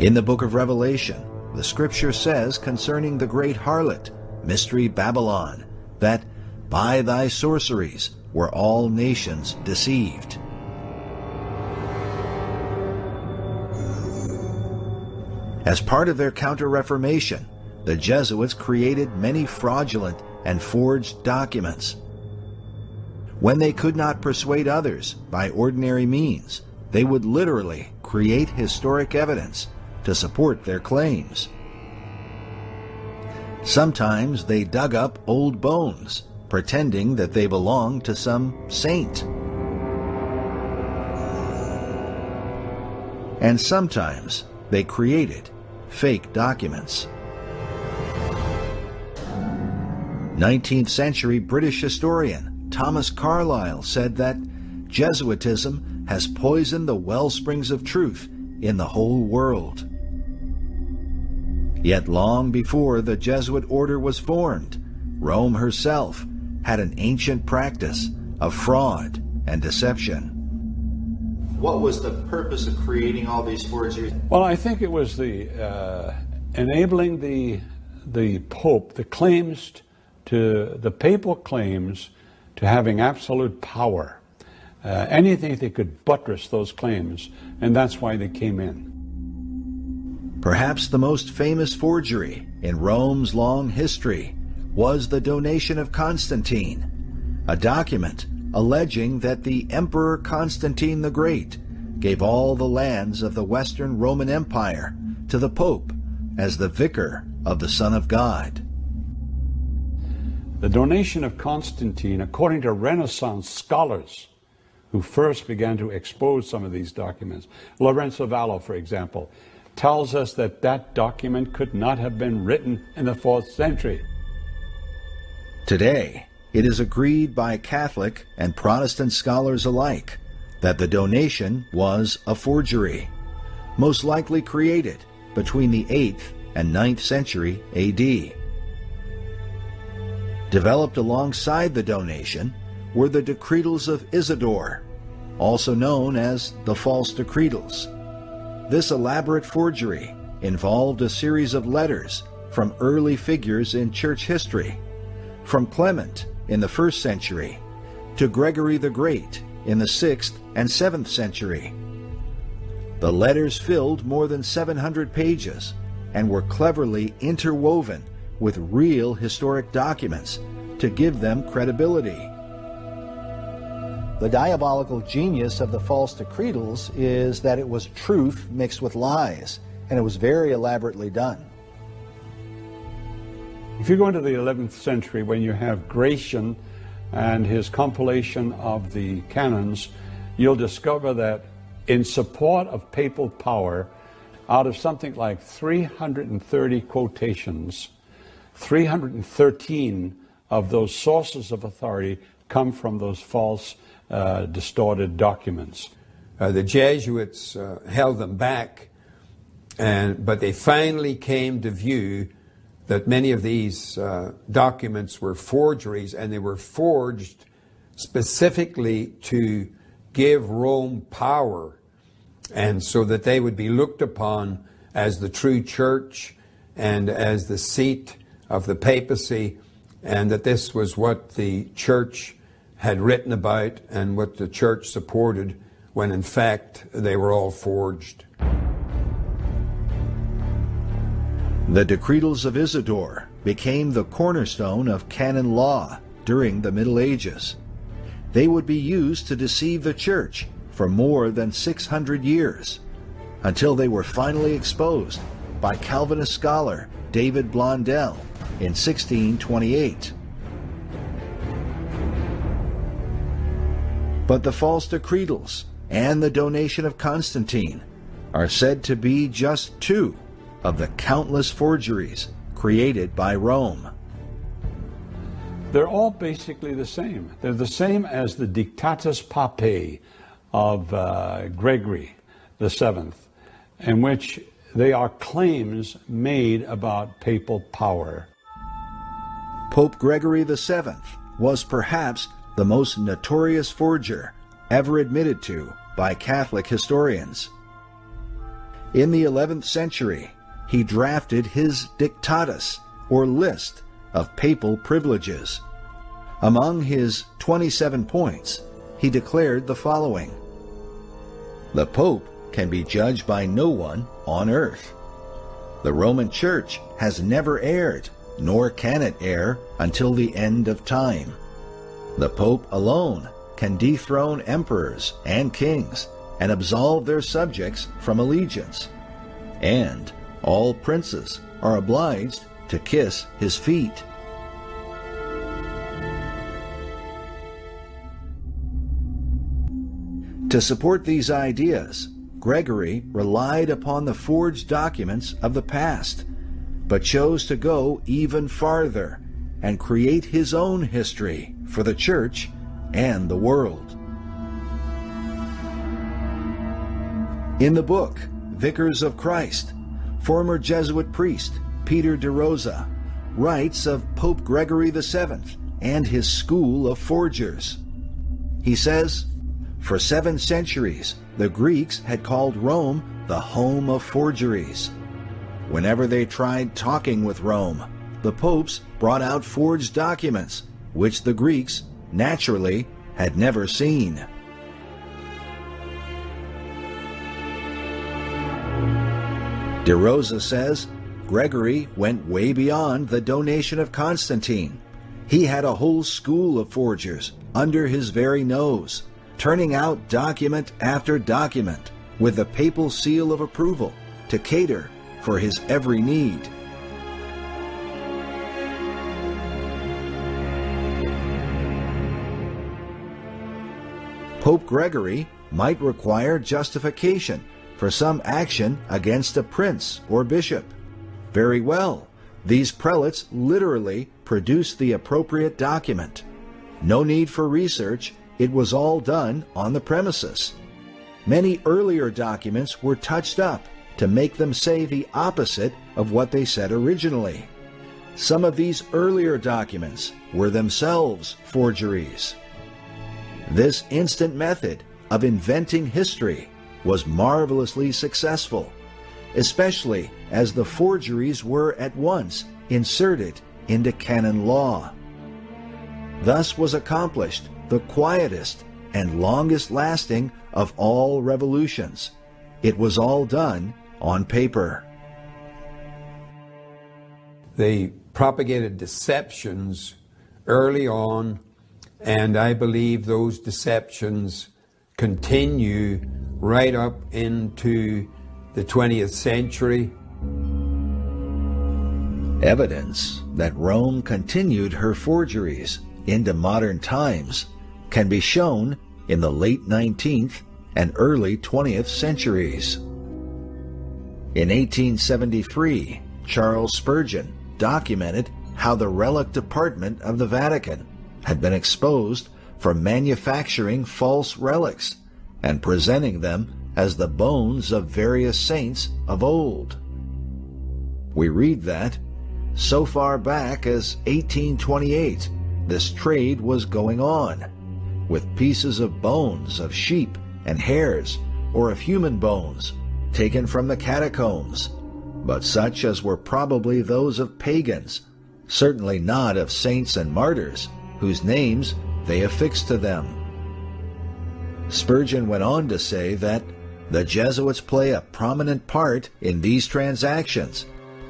In the book of Revelation, the scripture says concerning the great harlot, Mystery Babylon, that by thy sorceries were all nations deceived. As part of their Counter-Reformation, the Jesuits created many fraudulent and forged documents. When they could not persuade others by ordinary means, they would literally create historic evidence to support their claims. Sometimes they dug up old bones, pretending that they belonged to some saint. And sometimes they created fake documents. 19th century British historian Thomas Carlyle said that Jesuitism has poisoned the wellsprings of truth in the whole world. Yet long before the Jesuit order was formed, Rome herself had an ancient practice of fraud and deception. What was the purpose of creating all these forgeries? Well, I think it was the enabling the Pope, the papal claims to having absolute power. Anything they could buttress those claims, and that's why they came in. Perhaps the most famous forgery in Rome's long history was the donation of Constantine, a document alleging that the Emperor Constantine the Great gave all the lands of the Western Roman Empire to the Pope as the vicar of the Son of God. The donation of Constantine, according to Renaissance scholars who first began to expose some of these documents, Lorenzo Vallo, for example, tells us that that document could not have been written in the 4th century. Today, it is agreed by Catholic and Protestant scholars alike that the donation was a forgery, most likely created between the 8th and 9th century A.D. Developed alongside the donation were the Decretals of Isidore, also known as the false decretals. This elaborate forgery involved a series of letters from early figures in church history, from Clement in the 1st century to Gregory the Great in the 6th and 7th century. The letters filled more than 700 pages and were cleverly interwoven with real historic documents to give them credibility. The diabolical genius of the false decretals is that it was truth mixed with lies, and it was very elaborately done. If you go into the 11th century, when you have Gratian and his compilation of the canons, you'll discover that in support of papal power, out of something like 330 quotations, 313 of those sources of authority come from those false, distorted documents. The Jesuits held them back, but they finally came to view that many of these documents were forgeries, and they were forged specifically to give Rome power, and so that they would be looked upon as the true church and as the seat of the papacy, and that this was what the church had written about and what the church supported, when in fact they were all forged. The Decretals of Isidore became the cornerstone of canon law during the Middle Ages. They would be used to deceive the church for more than 600 years, until they were finally exposed by Calvinist scholar David Blondel in 1628. But the false decretals and the donation of Constantine are said to be just two of the countless forgeries created by Rome. They're all basically the same. They're the same as the Dictatus Papae of Gregory the Seventh, in which they are claims made about papal power. Pope Gregory the Seventh was perhaps the most notorious forger ever admitted to by Catholic historians. In the 11th century, he drafted his Dictatus, or list of papal privileges. Among his 27 points, he declared the following: "The Pope can be judged by no one on earth. The Roman Church has never erred, nor can it err until the end of time. The Pope alone can dethrone emperors and kings and absolve their subjects from allegiance. And all princes are obliged to kiss his feet." To support these ideas, Gregory relied upon the forged documents of the past, but chose to go even farther and create his own history for the Church and the world. In the book Vicars of Christ, former Jesuit priest Peter de Rosa writes of Pope Gregory VII and his school of forgers. He says, "For 7 centuries, the Greeks had called Rome the home of forgeries. Whenever they tried talking with Rome, the popes brought out forged documents, which the Greeks, naturally, had never seen." De Rosa says, Gregory went way beyond the donation of Constantine. He had a whole school of forgers under his very nose, turning out document after document with the papal seal of approval to cater for his every need. Pope Gregory might require justification for some action against a prince or bishop. Very well, these prelates literally produced the appropriate document. No need for research, it was all done on the premises. Many earlier documents were touched up to make them say the opposite of what they said originally. Some of these earlier documents were themselves forgeries. This instant method of inventing history was marvelously successful, especially as the forgeries were at once inserted into canon law. Thus was accomplished the quietest and longest-lasting of all revolutions. It was all done on paper. They propagated deceptions early on, and I believe those deceptions continue right up into the 20th century. Evidence that Rome continued her forgeries into modern times can be shown in the late 19th and early 20th centuries. In 1873, Charles Spurgeon documented how the relic department of the Vatican had been exposed for manufacturing false relics and presenting them as the bones of various saints of old. We read that, so far back as 1828, this trade was going on, with pieces of bones of sheep and hares, or of human bones, taken from the catacombs, but such as were probably those of pagans, certainly not of saints and martyrs, whose names they affixed to them. Spurgeon went on to say that the Jesuits play a prominent part in these transactions,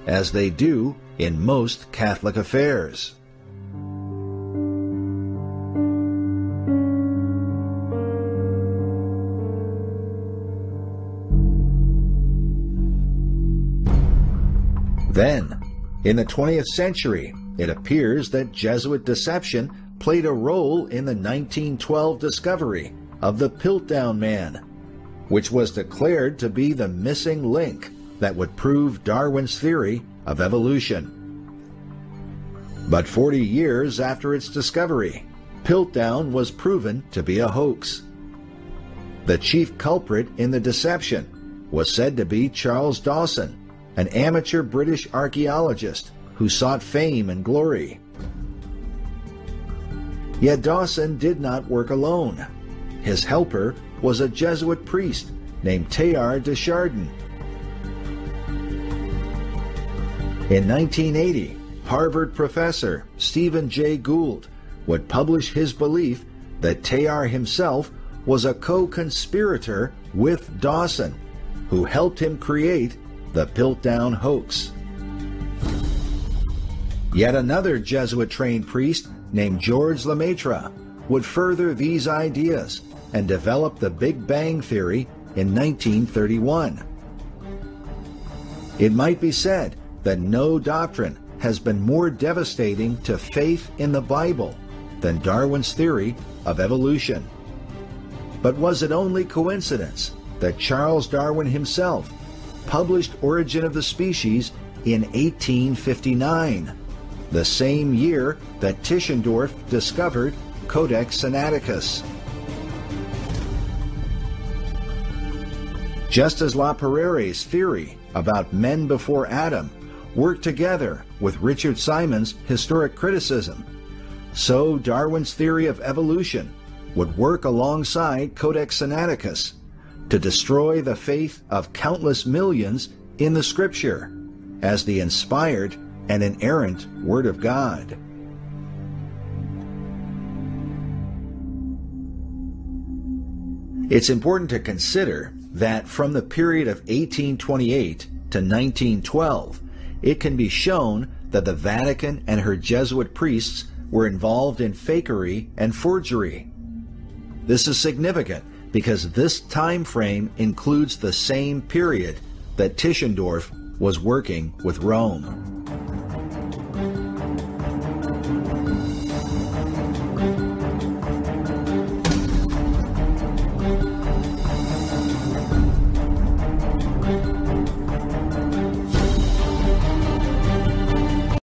as they do in most Catholic affairs. Then, in the 20th century, it appears that Jesuit deception played a role in the 1912 discovery of the Piltdown Man, which was declared to be the missing link that would prove Darwin's theory of evolution. But 40 years after its discovery, Piltdown was proven to be a hoax. The chief culprit in the deception was said to be Charles Dawson, an amateur British archaeologist who sought fame and glory. Yet Dawson did not work alone. His helper was a Jesuit priest named Teilhard de Chardin. In 1980, Harvard professor Stephen Jay Gould would publish his belief that Teilhard himself was a co-conspirator with Dawson, who helped him create the Piltdown hoax. Yet another Jesuit-trained priest named George Lemaitre would further these ideas and develop the Big Bang Theory in 1931. It might be said that no doctrine has been more devastating to faith in the Bible than Darwin's theory of evolution. But was it only coincidence that Charles Darwin himself published Origin of the Species in 1859, the same year that Tischendorf discovered Codex Sinaiticus? Just as La Pereire's theory about men before Adam worked together with Richard Simon's historic criticism, so Darwin's theory of evolution would work alongside Codex Sinaiticus to destroy the faith of countless millions in the Scripture as the inspired and inerrant Word of God. It's important to consider that from the period of 1828 to 1912, it can be shown that the Vatican and her Jesuit priests were involved in fakery and forgery. This is significant because this time frame includes the same period that Tischendorf was working with Rome.